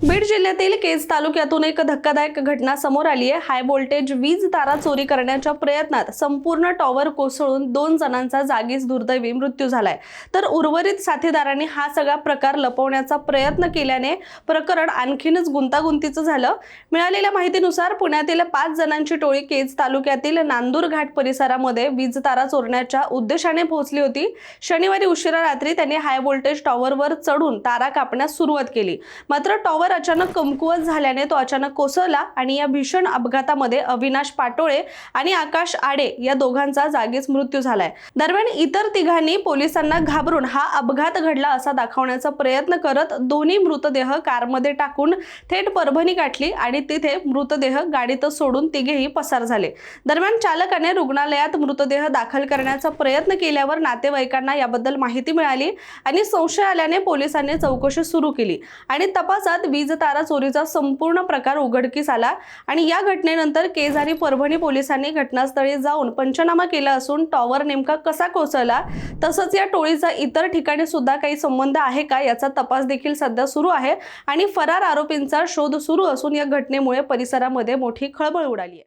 बीड जिल्ह्यातील केज तालुक्यातून एक धक्कादायक घटना समोर आली आहे। हाय व्होल्टेज वीज तारा चोरी करण्याच्या प्रयत्नात संपूर्ण टॉवर कोसळून 2 जणांचा जागीच दुर्दैवी मृत्यू झालाय, तर उर्वरित साथीदारांनी हा सगळा प्रकार लपवण्याचा प्रयत्न केल्याने प्रकरण आणखीनच गुंतागुंतीचं झालं। मिळालेल्या माहितीनुसार पुण्यातील 5 जणांची टोळी केज तालुक्यातील नांदूर घाट परिसरामध्ये वीज तारा चोरण्याच्या उद्देशाने पोहोचली होती। शनिवारी उशिरा रात्री त्यांनी हाय व्होल्टेज टॉवरवर चढून तारा कापण्यास सुरुवात केली, मात्र टॉवर अचानक कमकुवत झाल्याने तो अचानक कोसळला आणि या भीषण अपघातामध्ये अविनाश पाटोळे आणि आकाश आडे या दोघांचा जागीच मृत्यू झालाय। दरम्यान इतर तिघांनी पोलिसांना घाबरून हा अपघात घडला असा दाखवण्याचा प्रयत्न करत दोन्ही मृतदेह कारमध्ये टाकून थेट परभणी गाठली आणि तिथे मृतदेह गाडीतच सोडून तिघेही पसार झाले। दरम्यान चालकाने रुग्णालयात मृतदेह दाखल करण्याचा प्रयत्न केल्यावर नातेवाईकांना याबद्दल माहिती मिळाली आणि संशय आल्याने पोलिसांनी चौकशी सुरू केली आणि तपासात वीज तारा चोरीचा संपूर्ण प्रकार उघडकीस आला आणि या घटनेनंतर केज आणि परभणी पोलिसांनी घटनास्थळी जाऊन पंचनामा केला असून टॉवर नेमका कसा कोसळला तसंच या टोळीचा इतर ठिकाणी सुद्धा काही संबंध आहे का याचा तपास देखील सध्या सुरू आहे आणि फरार आरोपींचा शोध सुरू असून या घटनेमुळे परिसरामध्ये मोठी खळबळ उडाली आहे।